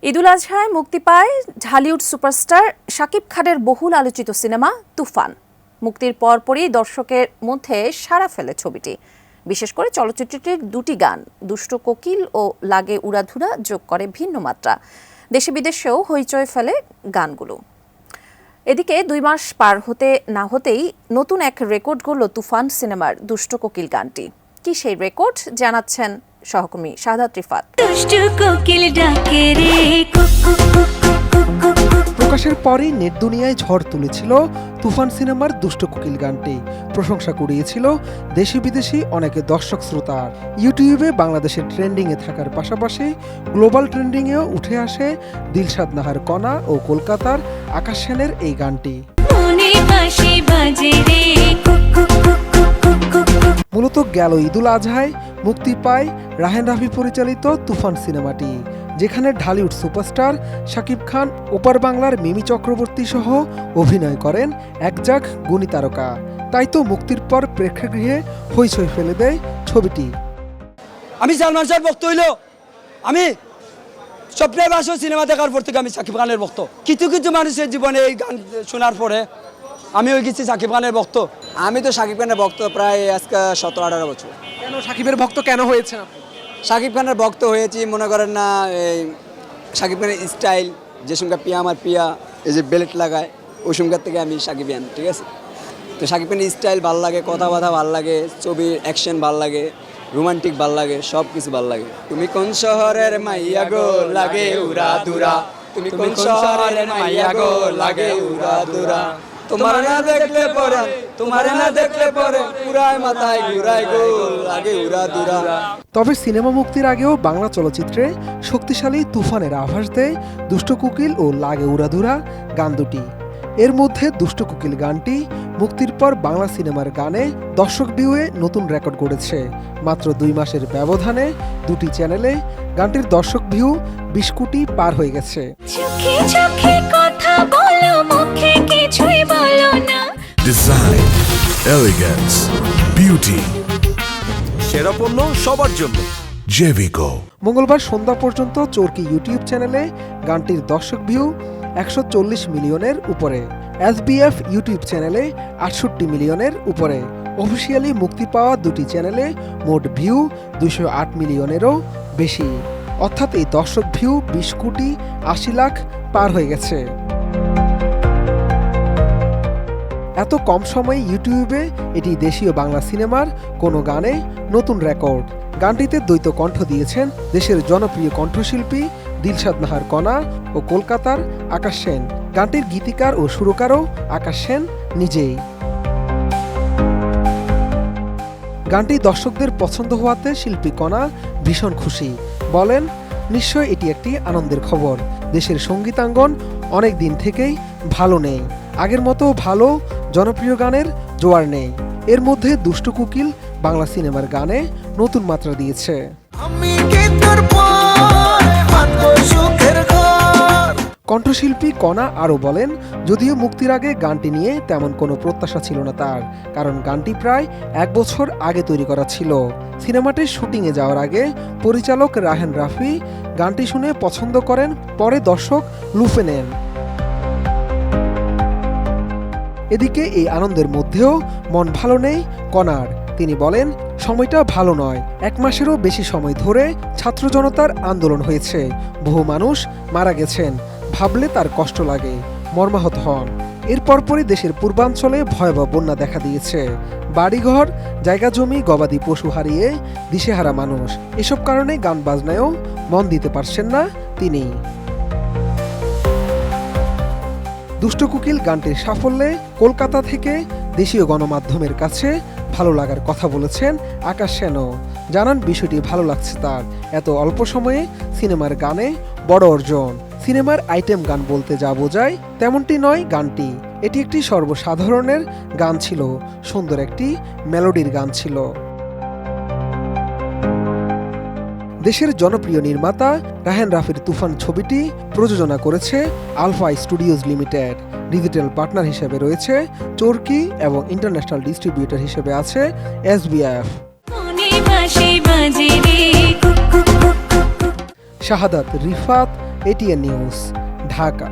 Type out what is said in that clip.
ঈদুল আজহায় মুক্তি পায় ঢালিউড সুপারস্টার শাকিব খানের বহুল আলোচিত সিনেমা তুফান। মুক্তির পরপরই দর্শকের মধ্যে সাড়া ফেলে ছবিটি। বিশেষ করে চলচ্চিত্রটির দুটি গান দুষ্ট কোকিল ও লাগে উড়াধুরা যোগ করে ভিন্ন মাত্রা। দেশে বিদেশেও হইচই ফেলে গানগুলো। এদিকে 2 মাস পার হতে না হতেই নতুন এক রেকর্ড গড়ল তুফান সিনেমার দুষ্ট কোকিল গানটি। কি সেই রেকর্ড জানাচ্ছেন সহকর্মী শাহাদাত রিফাত। প্রকাশের পরই নেট দুনিয়ায় ঝড় তুলেছিল তুফান সিনেমার দুষ্ট কোকিল গানটি। প্রশংসা কুড়িয়েছিল দেশি বিদেশি অনেকে দর্শক শ্রোতা। ইউটিউবে বাংলাদেশের ট্রেন্ডিংয়ে থাকার পাশাপাশি গ্লোবাল ট্রেন্ডিংয়েও উঠে আসে দিলশাদ নাহার কণা ও কলকাতার আকাশ সেনের এই গানটি। মূলত গেল ঈদুল আজহায় মুক্তি পায় রাহেন রাফি পরিচালিত তুফান সিনেমাটি, যেখানে ঢালিউড সুপারস্টার শাকিব খান ওপার বাংলার মিমি চক্রবর্তী সহ অভিনয় করেন একজাক গুণী তারকা। তাই তো মুক্তির পর প্রেক্ষাগৃহে হইচই ফেলে দেয় ছবিটি। আমি সালমান শাহর ভক্ত হইল, আমি স্বপ্নের বাসও সিনেমা দেখার পর থেকে আমি শাকিব খানের ভক্ত। কিছু কিছু মানুষের জীবনে এই গান শোনার পরে আমি হয়ে গেছি শাকিব খানের ভক্ত। আমি তো শাকিব খানের ভক্ত প্রায় আজকে 17-18 বছর। কেন শাকিবের ভক্ত কেন হয়েছে? শাকিব খানের ভক্ত হয়েছি মনে করেন না, এই শাকিব খানের স্টাইল, যে সঙ্গে পিয়া আমার পিয়া এই যে বেলেট লাগায় ওই সঙ্গে থেকে আমি শাকিবিয়ান, ঠিক আছে। তো শাকিব খানের স্টাইল ভাল লাগে, কথাবার্তা ভাল লাগে, ছবির অ্যাকশন ভাল লাগে, রোমান্টিক ভাল লাগে, সব কিছু ভাল লাগে। তুমি কোন শহরের মাইয়া গো লাগে উড়া দুরা, তুমি কোন শহরের মাইয়া গো লাগে উড়া দুরা, তোমার না দেখলে পরে পুরাই মাথায় ঘুরায় গো লাগে উড়া দুরা। তবে সিনেমা মুক্তির আগেও বাংলা চলচ্চিত্রে শক্তিশালী তুফানের আভাস দেয় দুষ্ট কোকিল ও লাগে উড়াধুরা গান দুটি। এর মধ্যে দুষ্ট কোকিল গানটি মুক্তির পর বাংলা সিনেমার গানে দর্শক ভিউয়ে নতুন রেকর্ড গড়েছে। মাত্র 2 মাসের ব্যবধানে দুটি চ্যানেলে গানটির দর্শক ভিউ 20 কোটি পার হয়ে গেছে। ডিজাইন, এলিগেন্স, বিউটি, সেরা পণ্য সবার জন্য জেভিকো। মঙ্গলবার সন্ধ্যা পর্যন্ত চরকি ইউটিউব চ্যানেলে গানটির দর্শক ভিউ 140 মিলিয়নের উপরে, এসবিএফ ইউটিউব চ্যানেলে 68 মিলিয়নের উপরে। অফিসিয়ালি মুক্তি পাওয়া দুটি চ্যানেলে মোট ভিউ 208 মিলিয়নেরও বেশি। অর্থাৎ এই দর্শক ভিউ 20 কোটি 80 লাখ পার হয়ে গেছে। এত কম সময়ে ইউটিউবে এটি দেশীয় বাংলা সিনেমার কোনো গানে নতুন রেকর্ড। গানটিতে দ্বৈত কণ্ঠ দিয়েছেন দেশের জনপ্রিয় কণ্ঠশিল্পী দিলশাদ নাহার কণা ও কলকাতার আকাশ সেন। গানটির গীতিকার ও সুরকারও আকাশ সেন নিজেই। গানটি দর্শকদের পছন্দ হওয়াতে শিল্পী কণা ভীষণ খুশি। বলেন, নিশ্চয় এটি একটি আনন্দের খবর। দেশের সঙ্গীতাঙ্গন অনেক দিন থেকেই ভালো নেই, আগের মতো ভালো জনপ্রিয় গানের জোয়ার নেই। এর মধ্যে দুষ্ট কোকিল বাংলা সিনেমার গানে নতুন মাত্রা দিয়েছে। কণ্ঠশিল্পী কণা আরও বলেন, যদিও মুক্তির আগে গানটি নিয়ে তেমন কোনো প্রত্যাশা ছিল না তার, কারণ গানটি প্রায় 1 বছর আগে তৈরি করা ছিল। সিনেমাটির শুটিংয়ে যাওয়ার আগে পরিচালক রাহেন রাফি গানটি শুনে পছন্দ করেন, পরে দর্শক লুফে নেন। এদিকে এই আনন্দের মধ্যেও মন ভালো নেই কণার। তিনি বলেন, সময়টা ভালো নয়। 1 মাসেরও বেশি সময় ধরে ছাত্র জনতার আন্দোলন হয়েছে, বহু মানুষ মারা গেছেন, ভাবলে তার কষ্ট লাগে, মর্মাহত হন। এর পরপরই দেশের পূর্বাঞ্চলে ভয়াবহ বন্যা দেখা দিয়েছে। বাড়িঘর, জায়গা জমি, গবাদি পশু হারিয়ে দিশেহারা মানুষ। এসব কারণে গান বাজনায়ও মন দিতে পারছেন না তিনি। দুষ্ট কোকিল গানটির সাফল্যে কলকাতা থেকে দেশীয় গণমাধ্যমের কাছে ভালো লাগার কথা বলেছেন আকাশ সেনও। জানান, বিষয়টি ভালো লাগছে তার। এত অল্প সময়ে সিনেমার গানে বড় অর্জন। সিনেমার আইটেম গান বলতে যা বোঝায় তেমনটি নয় গানটি। এটি একটি সর্বসাধারণের গান ছিল, সুন্দর একটি মেলোডির গান ছিল। দেশের জনপ্রিয় নির্মাতা রাহেন রাফির তুফান ছবিটি প্রযোজনা করেছে Alpha Studios limited. Digital partner হিসেবে রয়েছে চরকি এবং ইন্টারন্যাশনাল ডিস্ট্রিবিউটর হিসেবে আছে SBF. Shahadat Rifat, ATN news, Dhaka.